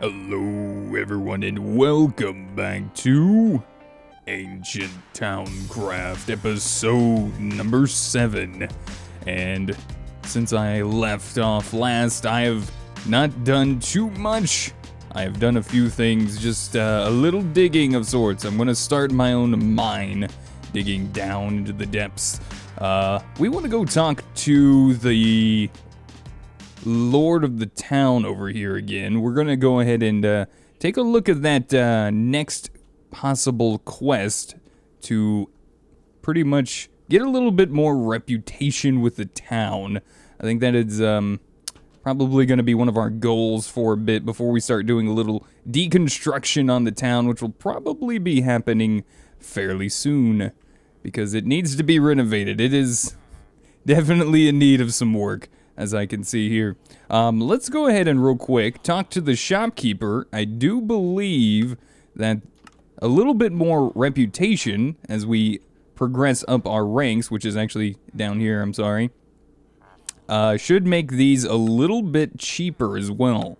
Hello everyone and welcome back to Ancient Towncraft episode number 7. And since I left off last, I have not done too much. I have done a few things, just a little digging of sorts. I'm gonna start my own mine, digging down into the depths. We want to go talk to the Lord of the town over here again. We're gonna go ahead and take a look at that next possible quest to pretty much get a little bit more reputation with the town. I think that is probably gonna be one of our goals for a bit before we start doing a little deconstruction on the town, which will probably be happening fairly soon because it needs to be renovated. It is definitely in need of some work, as I can see here. Let's go ahead and real quick talk to the shopkeeper. I do believe that a little bit more reputation as we progress up our ranks, which is actually down here, I'm sorry, should make these a little bit cheaper as well.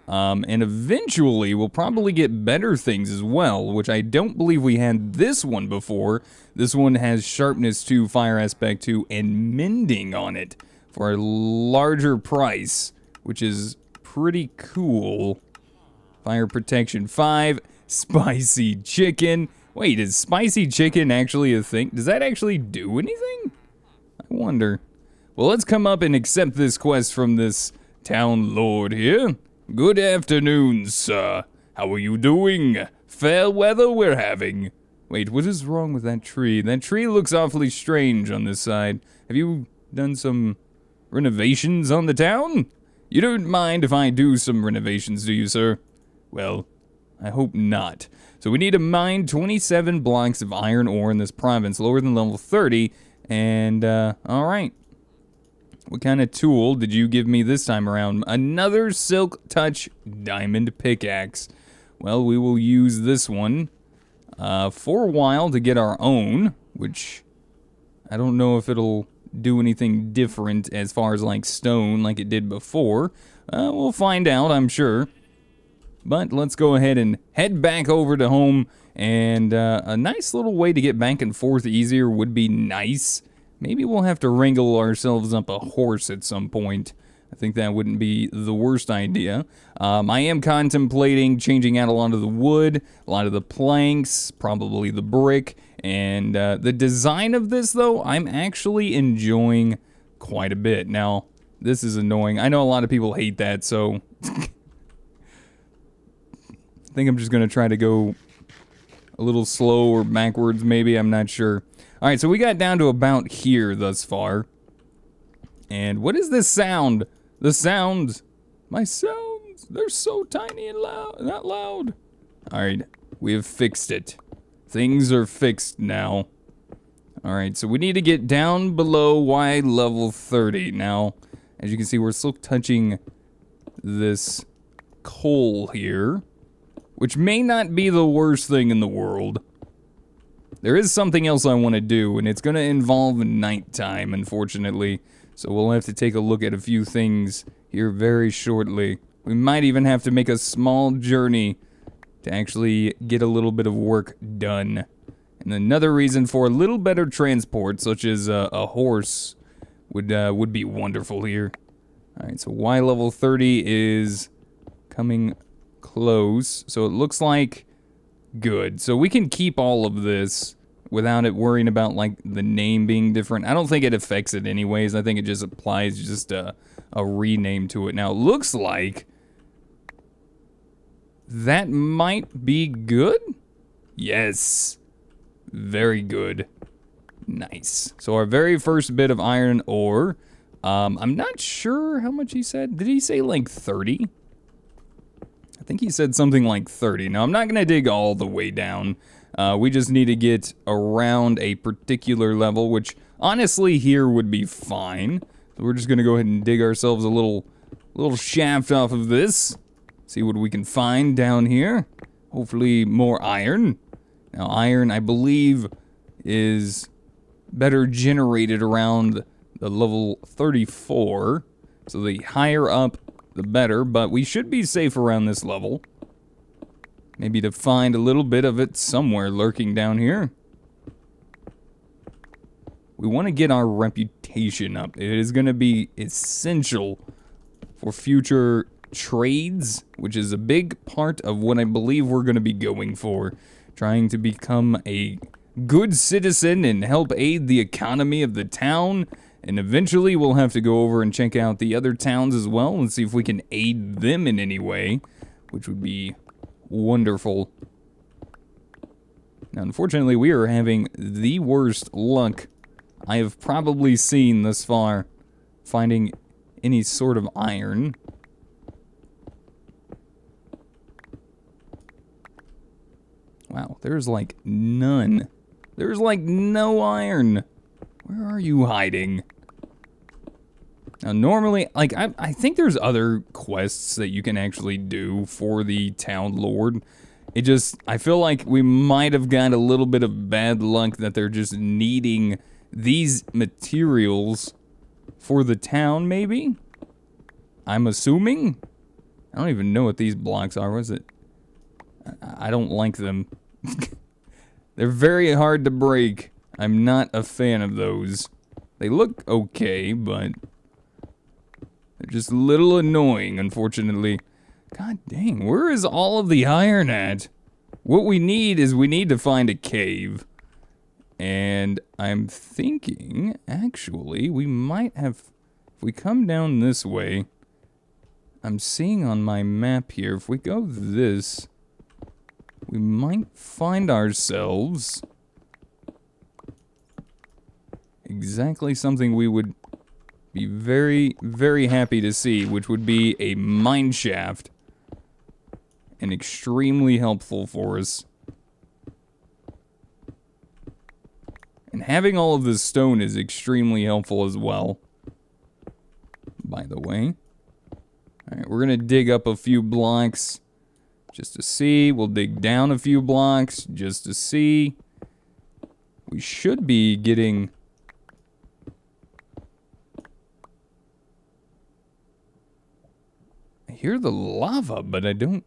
And eventually we'll probably get better things as well, which I don't believe we had this one before. This one has sharpness 2, fire aspect 2, and mending on it for a larger price, which is pretty cool. Fire protection 5, spicy chicken. Wait, is spicy chicken actually a thing? Does that actually do anything? I wonder. Well, let's come up and accept this quest from this town lord here. Good afternoon, sir. How are you doing? Fair weather we're having. Wait, what is wrong with that tree? That tree looks awfully strange on this side. Have you done some renovations on the town? You don't mind if I do some renovations, do you, sir? Well, I hope not. So we need to mine 27 blocks of iron ore in this province, lower than level 30, and, alright. What kind of tool did you give me this time around? Another Silk Touch Diamond Pickaxe. Well, we will use this one for a while to get our own, which I don't know if it'll do anything different as far as like stone like it did before. We'll find out, I'm sure. But let's go ahead and head back over to home, and a nice little way to get back and forth easier would be nice. Maybe we'll have to wrangle ourselves up a horse at some point. I think that wouldn't be the worst idea. I am contemplating changing out a lot of the wood, a lot of the planks, probably the brick, and the design of this, though, I'm actually enjoying quite a bit. Now, this is annoying. I know a lot of people hate that, so I think I'm just going to try to go a little slow or backwards, maybe. I'm not sure. All right, so we got down to about here thus far. And what is this sound? The sounds. My sounds. They're so tiny and loud. Not loud. All right, we have fixed it. Things are fixed now. All right, so we need to get down below Y level 30. Now, as you can see, we're still touching this coal here, which may not be the worst thing in the world. There is something else I want to do, and it's going to involve nighttime, unfortunately. So we'll have to take a look at a few things here very shortly. We might even have to make a small journey to actually get a little bit of work done. And another reason for a little better transport, such as a horse, would be wonderful here. All right, so Y level 30 is coming close. So it looks like good. So we can keep all of this without it worrying about like the name being different. I don't think it affects it anyways. I think it just applies just a rename to it. Now it looks like that might be good. Yes. Very good. Nice. So our very first bit of iron ore. I'm not sure how much he said. Did he say like 30? I think he said something like 30. Now, I'm not going to dig all the way down. We just need to get around a particular level, which honestly here would be fine. So we're just going to go ahead and dig ourselves a little shaft off of this. See what we can find down here. Hopefully more iron. Now, iron, I believe, is better generated around the level 34. So the higher up the better, but we should be safe around this level. Maybe to find a little bit of it somewhere lurking down here. We want to get our reputation up. It is going to be essential for future trades, which is a big part of what I believe we're going to be going for. Trying to become a good citizen and help aid the economy of the town. And eventually we'll have to go over and check out the other towns as well and see if we can aid them in any way, which would be wonderful. Now, unfortunately, we are having the worst luck I have probably seen thus far finding any sort of iron. Wow, there's like none. There's like no iron. Where are you hiding? Now, normally, like, I think there's other quests that you can actually do for the town lord. It just, I feel like we might have got a little bit of bad luck that they're just needing these materials for the town, maybe? I'm assuming? I don't even know what these blocks are. What is it? I don't like them. They're very hard to break. I'm not a fan of those. They look okay, but they're just a little annoying, unfortunately. God dang, where is all of the iron at? What we need is we need to find a cave. And I'm thinking, actually, we might have, if we come down this way, I'm seeing on my map here, if we go this, we might find ourselves exactly something we would be very, very happy to see, which would be a mine shaft. And extremely helpful for us. And having all of this stone is extremely helpful as well. By the way. Alright, we're going to dig up a few blocks just to see. We'll dig down a few blocks just to see. We should be getting... I hear the lava, but I don't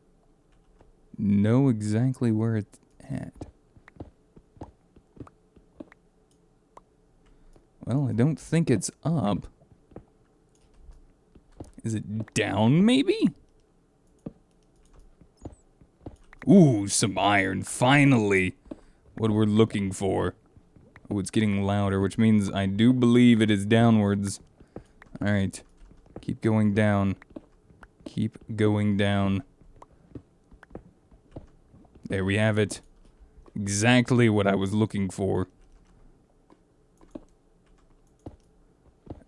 know exactly where it's at. Well, I don't think it's up. Is it down, maybe? Ooh, some iron, finally! What we're looking for. Oh, it's getting louder, which means I do believe it is downwards. Alright, keep going down. Keep going down. There we have it. Exactly what I was looking for.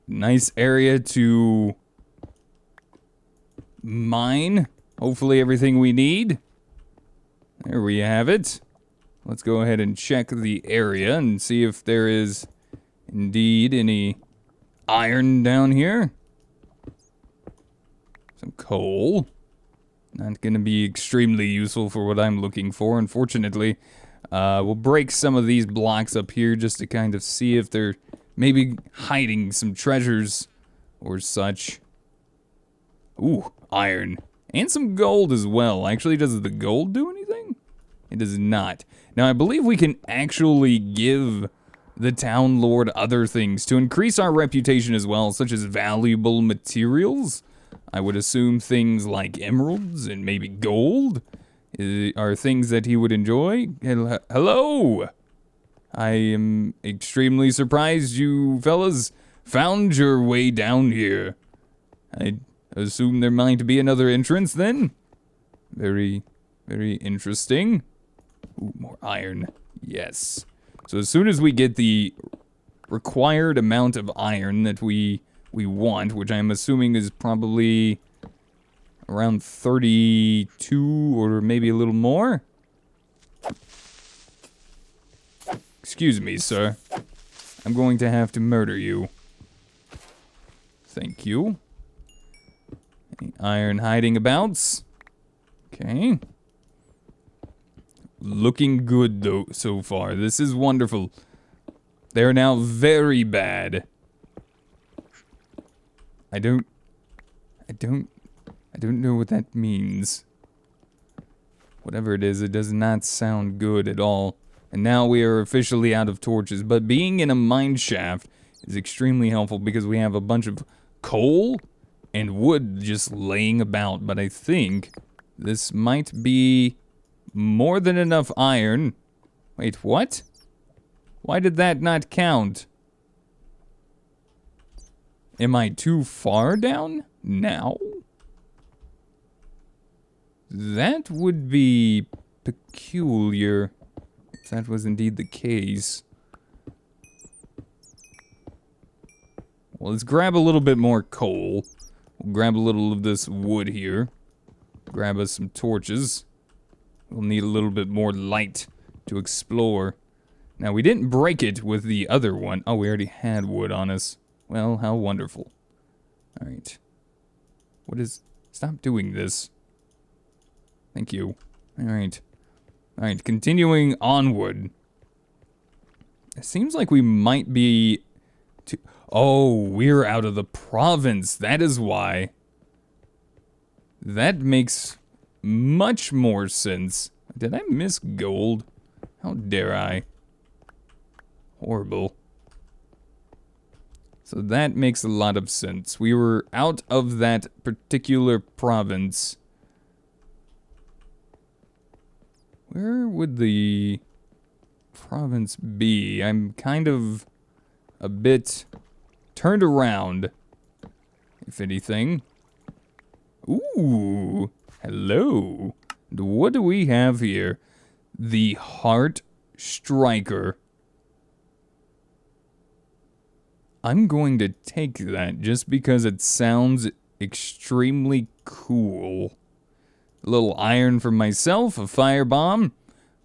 Nice area to mine. Hopefully everything we need. There we have it. Let's go ahead and check the area and see if there is indeed any iron down here. Some coal. Not going to be extremely useful for what I'm looking for, unfortunately. We'll break some of these blocks up here just to kind of see if they're maybe hiding some treasures or such. Ooh, iron. And some gold as well. Actually, does the gold do anything? It does not. Now, I believe we can actually give the town lord other things to increase our reputation as well, such as valuable materials. I would assume things like emeralds and maybe gold are things that he would enjoy. Hello! I am extremely surprised you fellas found your way down here. I assume there might be another entrance then. Very, very interesting. Ooh, more iron. Yes. So as soon as we get the required amount of iron that we want, which I'm assuming is probably around 32 or maybe a little more. Excuse me, sir. I'm going to have to murder you. Thank you. Any iron hiding abouts? Okay. Looking good, though, so far. This is wonderful. They're now very bad. I don't I don't know what that means. Whatever it is, it does not sound good at all. And now we are officially out of torches. But being in a mine shaft is extremely helpful because we have a bunch of coal and wood just laying about. But I think this might be more than enough iron. Wait, what? Why did that not count? Am I too far down now? That would be peculiar, if that was indeed the case. Well, let's grab a little bit more coal. We'll grab a little of this wood here. Grab us some torches. We'll need a little bit more light to explore. Now, we didn't break it with the other one. Oh, we already had wood on us. Well, how wonderful. Alright. What is... Stop doing this. Thank you. Alright. Alright, continuing onward. It seems like we might be... Oh, we're out of the province. That is why. That makes much more sense. Did I miss gold? How dare I? Horrible. So that makes a lot of sense. We were out of that particular province. Where would the province be? I'm kind of a bit turned around, if anything. Ooh, hello. And what do we have here? The Heart Striker. I'm going to take that just because it sounds extremely cool. A little iron for myself, a firebomb,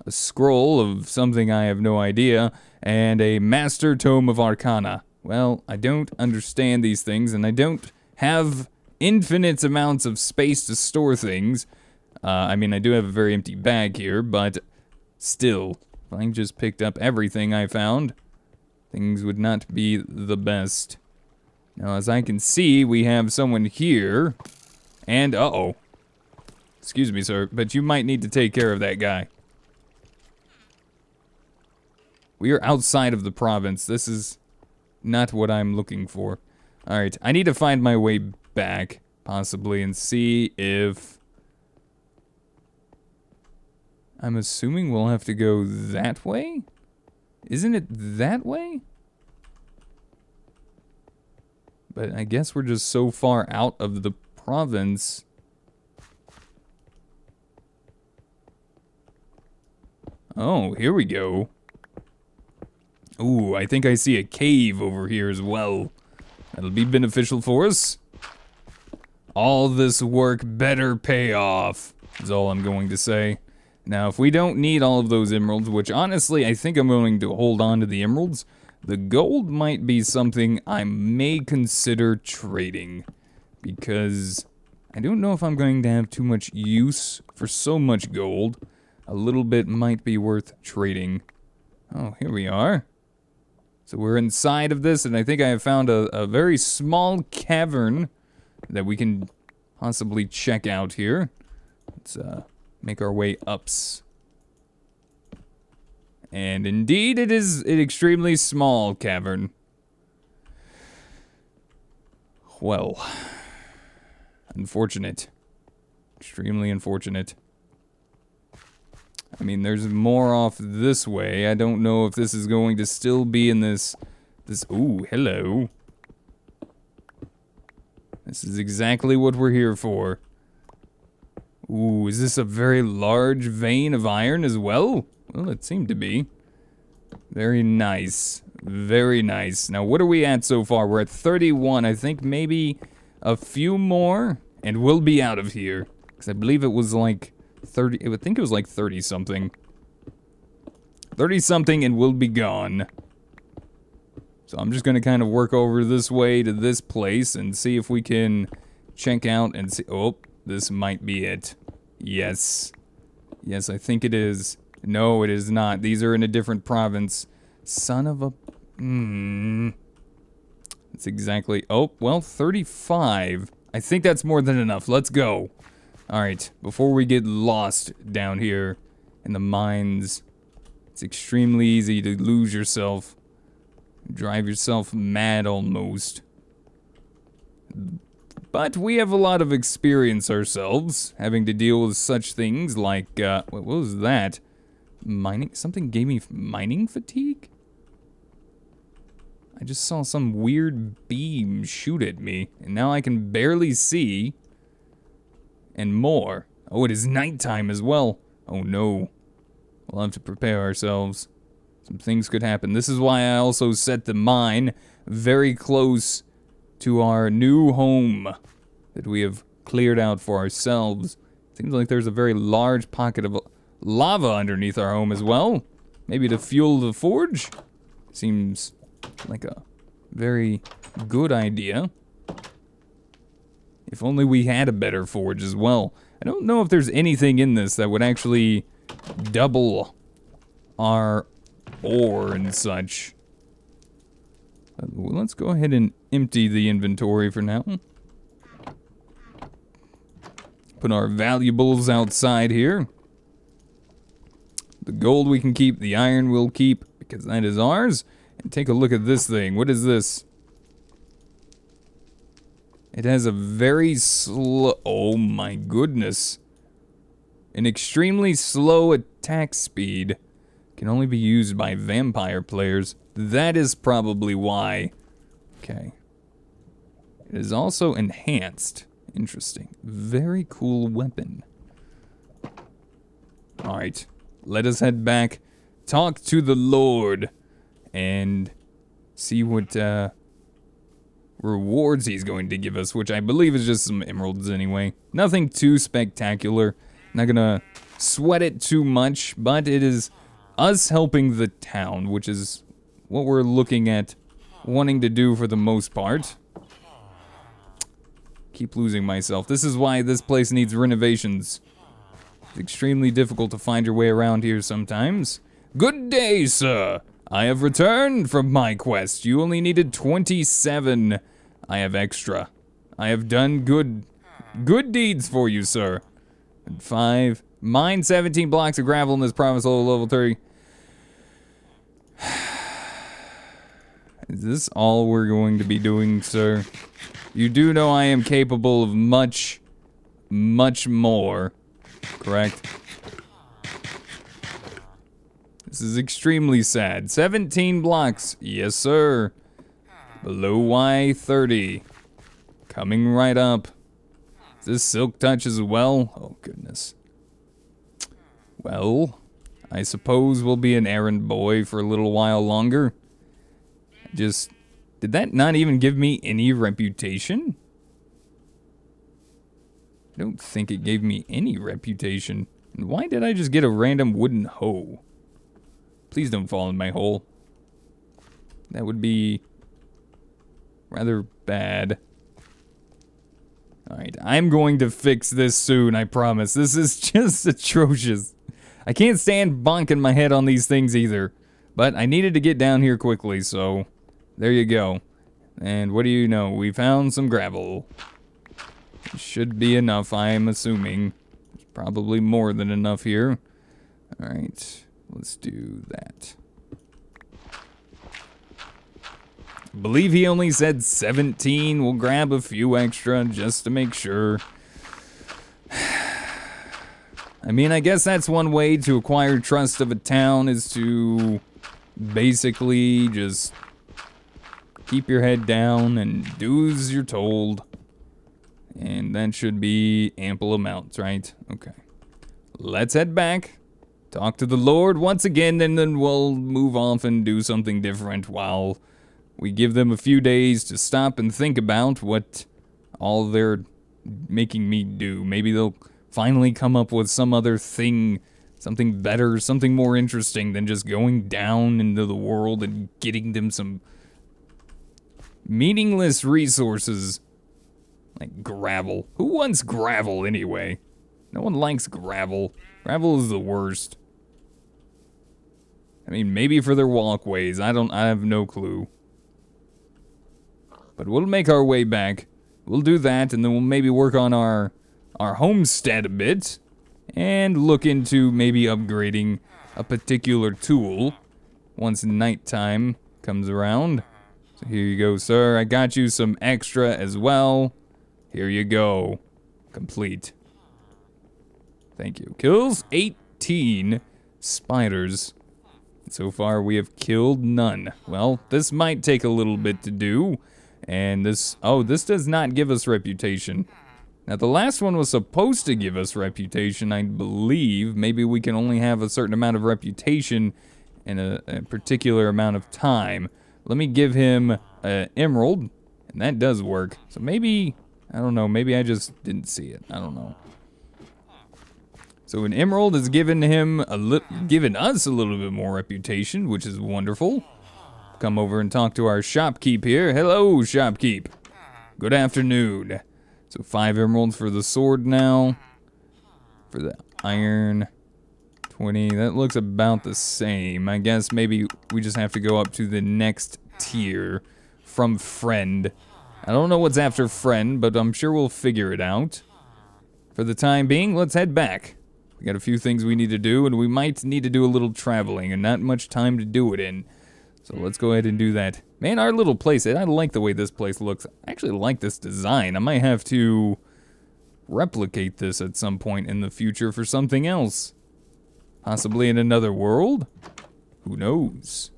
a scroll of something I have no idea, and a Master Tome of Arcana. Well, I don't understand these things, and I don't have infinite amounts of space to store things. I mean, I do have a very empty bag here, but still, if I just picked up everything I found, things would not be the best. Now, as I can see, we have someone here, and uh-oh. Excuse me, sir, but you might need to take care of that guy. We are outside of the province. This is not what I'm looking for. Alright, I need to find my way back, possibly, and see if... I'm assuming we'll have to go that way? Isn't it that way? But I guess we're just so far out of the province... Oh, here we go. Ooh, I think I see a cave over here as well. That'll be beneficial for us. All this work better pay off, is all I'm going to say. Now, if we don't need all of those emeralds, which honestly, I think I'm going to hold on to the emeralds, the gold might be something I may consider trading. Because I don't know if I'm going to have too much use for so much gold. A little bit might be worth trading. Oh, here we are. So we're inside of this, and I think I have found a very small cavern that we can possibly check out here. Let's make our way ups. And indeed, it is an extremely small cavern. Well, unfortunate. Extremely unfortunate. I mean, there's more off this way. I don't know if this is going to still be in this... Ooh, hello. This is exactly what we're here for. Ooh, is this a very large vein of iron as well? Well, it seemed to be. Very nice. Very nice. Now, what are we at so far? We're at 31. I think maybe a few more, and we'll be out of here. Because I believe it was like... 30, I would think it was like 30-something. 30-something and we'll be gone. So I'm just gonna kind of work over this way to this place and see if we can check out and see. Oh, this might be it. Yes. Yes, I think it is. No, it is not. These are in a different province. Son of a... That's exactly... Oh, well, 35. I think that's more than enough. Let's go. Alright, before we get lost down here in the mines, it's extremely easy to lose yourself. Drive yourself mad almost. But we have a lot of experience ourselves, having to deal with such things like, what was that? Mining? Something gave me mining fatigue? I just saw some weird beam shoot at me, and now I can barely see. And more. Oh, it is nighttime as well. Oh no. We'll have to prepare ourselves. Some things could happen. This is why I also set the mine very close to our new home that we have cleared out for ourselves. Seems like there's a very large pocket of lava underneath our home as well. Maybe to fuel the forge? Seems like a very good idea. If only we had a better forge as well. I don't know if there's anything in this that would actually double our ore and such. Let's go ahead and empty the inventory for now. Put our valuables outside here. The gold we can keep, the iron we'll keep, because that is ours. And take a look at this thing. What is this? It has a very slow... Oh my goodness. An extremely slow attack speed. Can only be used by vampire players. That is probably why. Okay. It is also enhanced. Interesting. Very cool weapon. Alright. Let us head back. Talk to the Lord. And see what rewards he's going to give us. Which I believe is just some emeralds anyway. Nothing too spectacular. Not gonna sweat it too much. But it is us helping the town. Which is what we're looking at wanting to do for the most part. Keep losing myself. This is why this place needs renovations. It's extremely difficult to find your way around here sometimes. Good day, sir. I have returned from my quest. You only needed 27. I have extra. I have done good deeds for you, sir. And 5. Mine 17 blocks of gravel in this province level 30. Is this all we're going to be doing, sir? You do know I am capable of much, much more, correct? This is extremely sad. 17 blocks, yes sir. Below Y30. Coming right up. Is this silk touch as well? Oh goodness. Well, I suppose we'll be an errand boy for a little while longer. Just, did that not even give me any reputation? I don't think it gave me any reputation. And why did I just get a random wooden hoe? Please don't fall in my hole. That would be rather bad. Alright, I'm going to fix this soon, I promise. This is just atrocious. I can't stand bonking my head on these things either. But I needed to get down here quickly, so there you go. And what do you know? We found some gravel. It should be enough, I'm assuming. There's probably more than enough here. Alright, let's do that. I believe he only said 17. We'll grab a few extra just to make sure. I mean, I guess that's one way to acquire trust of a town, is to basically just keep your head down and do as you're told. And that should be ample amounts, right? Okay. Let's head back, talk to the Lord once again, and then we'll move off and do something different while we give them a few days to stop and think about what all they're making me do. Maybe they'll finally come up with some other thing, something better, something more interesting than just going down into the world and getting them some meaningless resources. Like gravel. Who wants gravel anyway? No one likes gravel. Gravel is the worst. I mean, maybe for their walkways. I have no clue. But we'll make our way back. we'll do that, and then we'll maybe work on our homestead a bit, and look into maybe upgrading a particular tool once nighttime comes around. So here you go, sir. I got you some extra as well. Here you go. Complete. Thank you. Kills 18 spiders. So far we have killed none. Well, this might take a little bit to do. And this does not give us reputation. Now the last one was supposed to give us reputation, I believe. Maybe we can only have a certain amount of reputation in a particular amount of time. Let me give him an emerald, and that does work. So maybe, I don't know, maybe I just didn't see it. I don't know. So an emerald has given us a little bit more reputation, which is wonderful. Come over and talk to our shopkeep here. Hello, shopkeep. Good afternoon. So 5 emeralds for the sword now. For the iron, 20. That looks about the same. I guess maybe we just have to go up to the next tier from friend. I don't know what's after friend, but I'm sure we'll figure it out. For the time being, let's head back. We got a few things we need to do, and we might need to do a little traveling, and not much time to do it in. So let's go ahead and do that. Man, our little place, I like the way this place looks. I actually like this design. I might have to replicate this at some point in the future for something else. Possibly in another world? Who knows?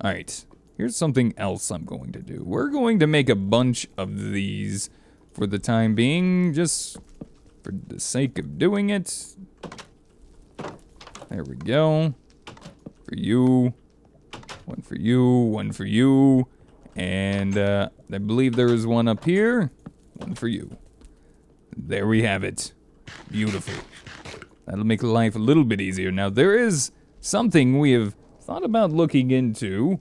Alright, here's something else I'm going to do. We're going to make a bunch of these for the time being, just for the sake of doing it. There we go. For you. One for you, one for you. And I believe there is one up here. One for you. There we have it. Beautiful. That'll make life a little bit easier. Now, there is something we have thought about looking into,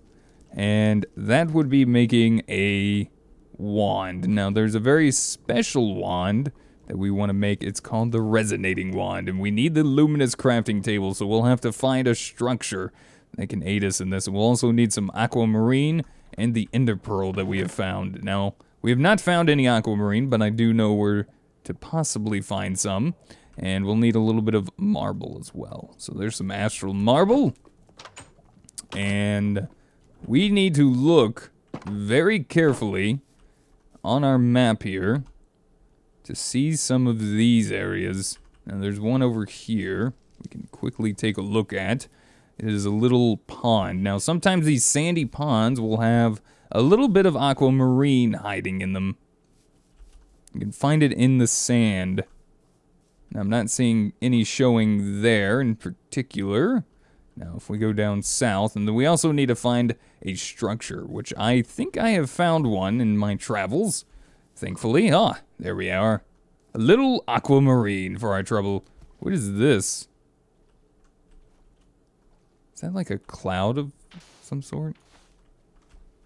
and that would be making a wand. Now, there's a very special wand that we want to make. It's called the resonating wand, and we need the luminous crafting table, so we'll have to find a structure that can aid us in this. And we'll also need some aquamarine and the ender pearl that we have found. Now, we have not found any aquamarine, but I do know where to possibly find some. And we'll need a little bit of marble as well. So there's some astral marble. And we need to look very carefully on our map here to see some of these areas. Now there's one over here we can quickly take a look at. It is a little pond. Now sometimes these sandy ponds will have a little bit of aquamarine hiding in them. You can find it in the sand. Now, I'm not seeing any showing there in particular. Now, if we go down south, and then we also need to find a structure, which I think I have found one in my travels. Thankfully. Ah, there we are. A little aquamarine for our trouble. What is this? Is that like a cloud of some sort?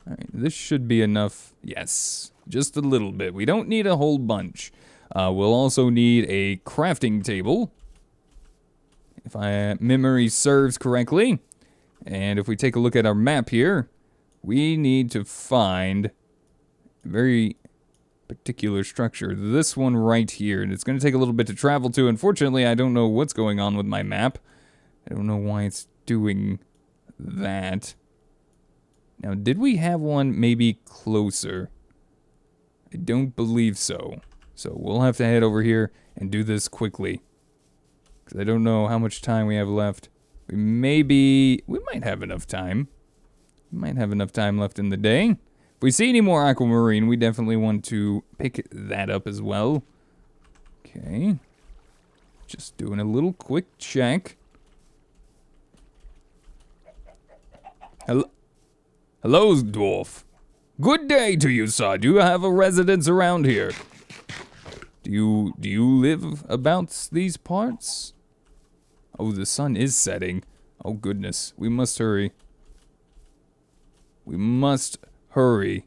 Alright, this should be enough. Yes, just a little bit. We don't need a whole bunch. We'll also need a crafting table, if my memory serves correctly. And if we take a look at our map here, we need to find a very particular structure. This one right here, and it's going to take a little bit to travel to. Unfortunately, I don't know what's going on with my map. I don't know why it's doing that. Now, did we have one maybe closer? I don't believe so. So we'll have to head over here and do this quickly. Because I don't know how much time we have left. We might have enough time. We might have enough time left in the day. If we see any more aquamarine, we definitely want to pick that up as well. Okay. Just doing a little quick check. Hello, dwarf. Good day to you, sir. Do you have a residence around here? Do you live about these parts? Oh, the sun is setting. Oh, goodness. We must hurry. We must hurry.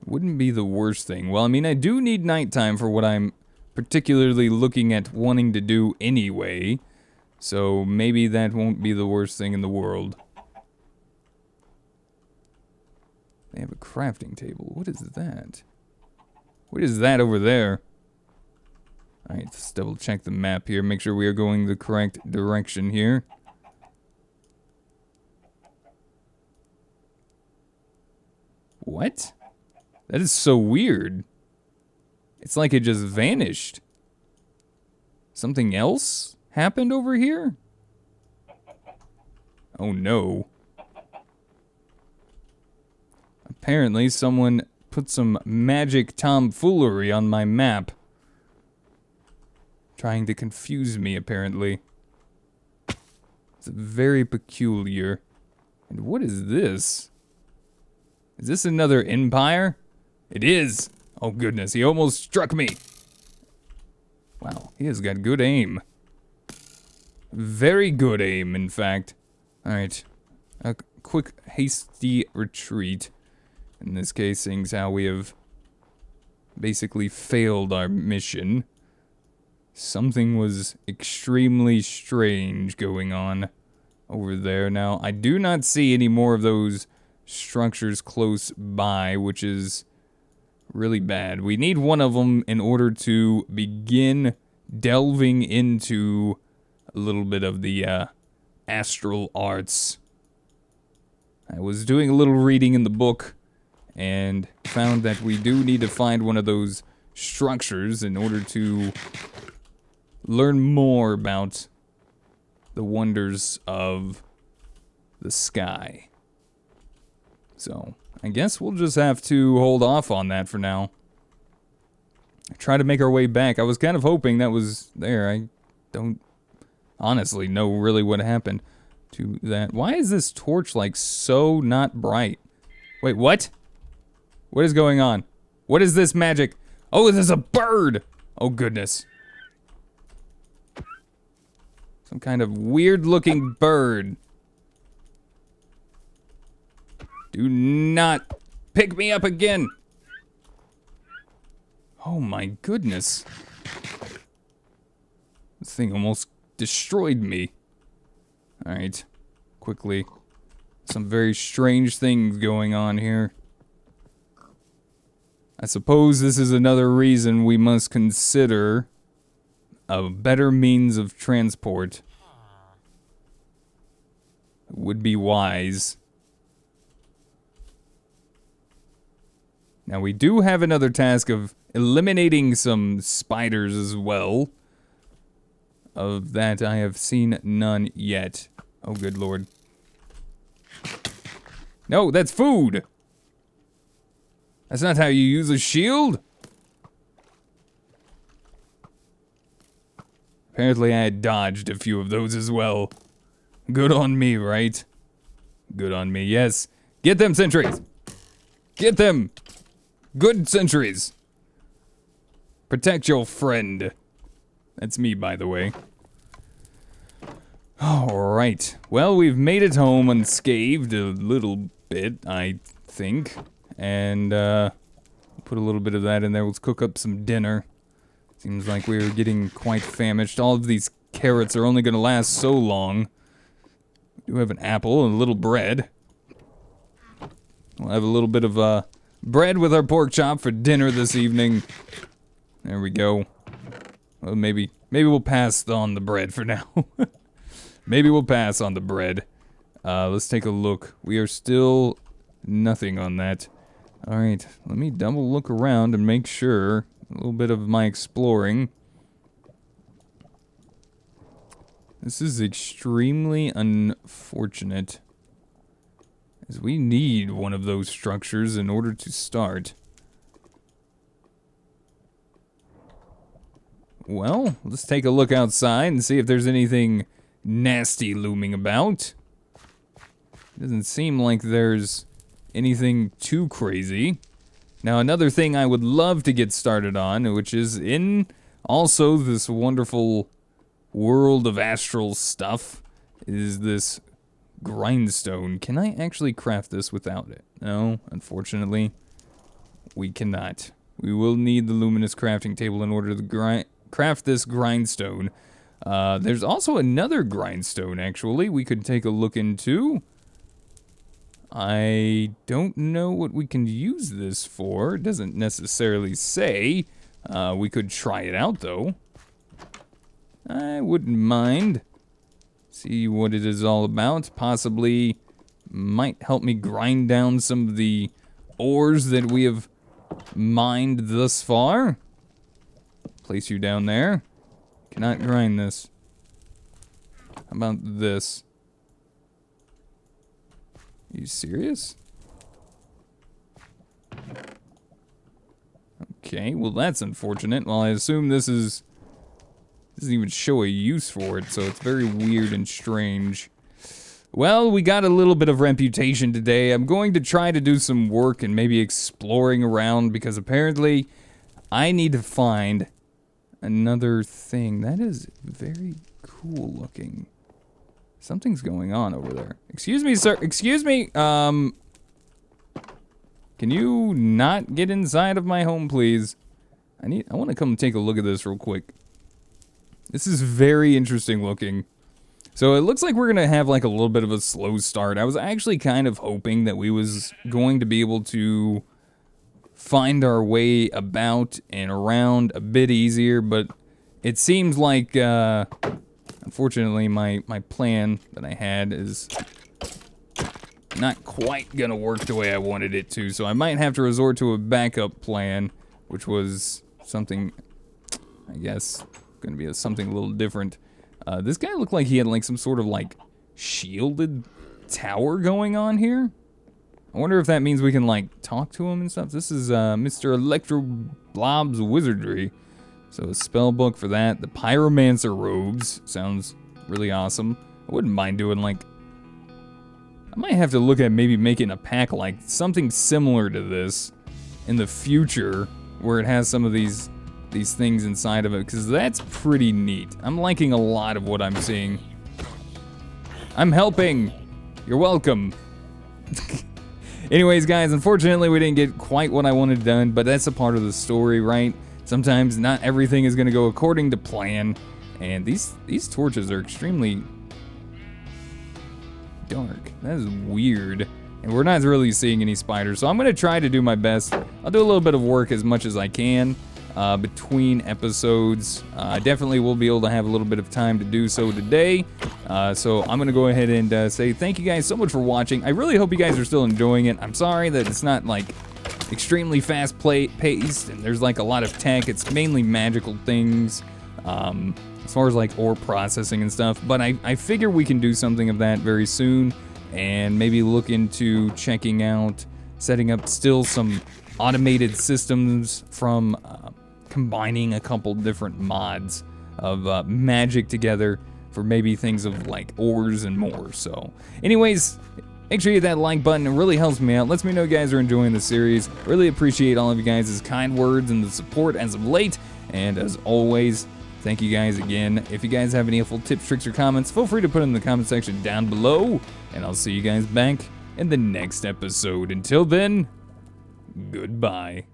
Wouldn't be the worst thing. Well, I mean, I do need nighttime for what I'm particularly looking at wanting to do anyway. So maybe that won't be the worst thing in the world. They have a crafting table. What is that? What is that over there? Alright, let's double check the map here. Make sure we are going the correct direction here. What? That is so weird. It's like it just vanished. Something else happened over here? Oh no. Apparently someone put some magic tomfoolery on my map. Trying to confuse me, apparently. It's very peculiar. And what is this? Is this another empire? It is! Oh goodness, he almost struck me! Wow, he has got good aim. Very good aim, in fact. Alright. A quick, hasty retreat. In this case, seeing as how we have basically failed our mission. Something was extremely strange going on over there. Now, I do not see any more of those structures close by, which is really bad. We need one of them in order to begin delving into a little bit of the astral arts. I was doing a little reading in the book and found that we do need to find one of those structures in order to learn more about the wonders of the sky. So, I guess we'll just have to hold off on that for now. Try to make our way back. I was kind of hoping that was there. I don't honestly know really what happened to that. Why is this torch like so not bright? Wait, what? What is going on? What is this magic? Oh, there's a bird! Oh goodness. Some kind of weird looking bird. Do not pick me up again. Oh my goodness. This thing almost destroyed me. Alright. Quickly. Some very strange things going on here. I suppose this is another reason we must consider a better means of transport. Would be wise. Now we do have another task of eliminating some spiders as well. Of that I have seen none yet. Oh good lord. No, that's food! That's not how you use a shield! Apparently I had dodged a few of those as well. Good on me, right? Good on me, yes. Get them sentries! Get them! Good sentries! Protect your friend. That's me, by the way. Alright. Well, we've made it home unscathed a little bit, I think. And, put a little bit of that in there. Let's cook up some dinner. Seems like we're getting quite famished. All of these carrots are only gonna last so long. We do have an apple and a little bread. We'll have a little bit of, bread with our pork chop for dinner this evening. There we go. Well, maybe we'll pass on the bread for now. Maybe we'll pass on the bread. Let's take a look. We are still nothing on that. Alright, let me double look around and make sure. A little bit of my exploring. This is extremely unfortunate, as we need one of those structures in order to start. Well, let's take a look outside and see if there's anything nasty looming about. Doesn't seem like there's anything too crazy. Now, another thing I would love to get started on, which is in also this wonderful world of astral stuff, is this grindstone. Can I actually craft this without it? No, unfortunately, we cannot. We will need the luminous crafting table in order to craft this grindstone. There's also another grindstone, actually, we could take a look into. I don't know what we can use this for. It doesn't necessarily say. We could try it out, though. I wouldn't mind. See what it is all about. Possibly might help me grind down some of the ores that we have mined thus far. Place you down there. Cannot grind this. How about this? Are you serious? Okay, well that's unfortunate. Well, I assume this is... doesn't even show a use for it, so it's very weird and strange. Well, we got a little bit of reputation today. I'm going to try to do some work and maybe exploring around, because apparently I need to find another thing. That is very cool looking. Something's going on over there. Excuse me, sir. Excuse me. Can you not get inside of my home, please? I want to come take a look at this real quick. This is very interesting looking. So it looks like we're gonna have like a little bit of a slow start. I was actually kind of hoping that we was going to be able to find our way about and around a bit easier, but it seems like, unfortunately, my plan that I had is not quite gonna work the way I wanted it to, so I might have to resort to a backup plan, which was something, I guess, gonna be something a little different. This guy looked like he had like some sort of like shielded tower going on here. I wonder if that means we can like talk to him and stuff. This is Mr. Electro Blob's Wizardry. So a spell book for that. The Pyromancer robes sounds really awesome. I wouldn't mind doing like, I might have to look at maybe making a pack like something similar to this in the future, where it has some of these things inside of it, because that's pretty neat. I'm liking a lot of what I'm seeing. I'm helping. You're welcome. Anyways, guys, unfortunately we didn't get quite what I wanted done, but that's a part of the story, right? Sometimes not everything is going to go according to plan, and these torches are extremely dark. That is weird. And we're not really seeing any spiders, so I'm going to try to do my best. I'll do a little bit of work as much as I can between episodes. I definitely will be able to have a little bit of time to do so today. So I'm going to go ahead and say thank you guys so much for watching. I really hope you guys are still enjoying it. I'm sorry that it's not like extremely fast paced and there's like a lot of tech. It's mainly magical things as far as like ore processing and stuff. But I figure we can do something of that very soon, and maybe look into checking out setting up still some automated systems from combining a couple different mods of magic together for maybe things of like ores and more. So anyways, make sure you hit that like button. It really helps me out. Lets me know you guys are enjoying the series. Really appreciate all of you guys' kind words and the support as of late. And as always, thank you guys again. If you guys have any helpful tips, tricks, or comments, feel free to put in the comment section down below. And I'll see you guys back in the next episode. Until then, goodbye.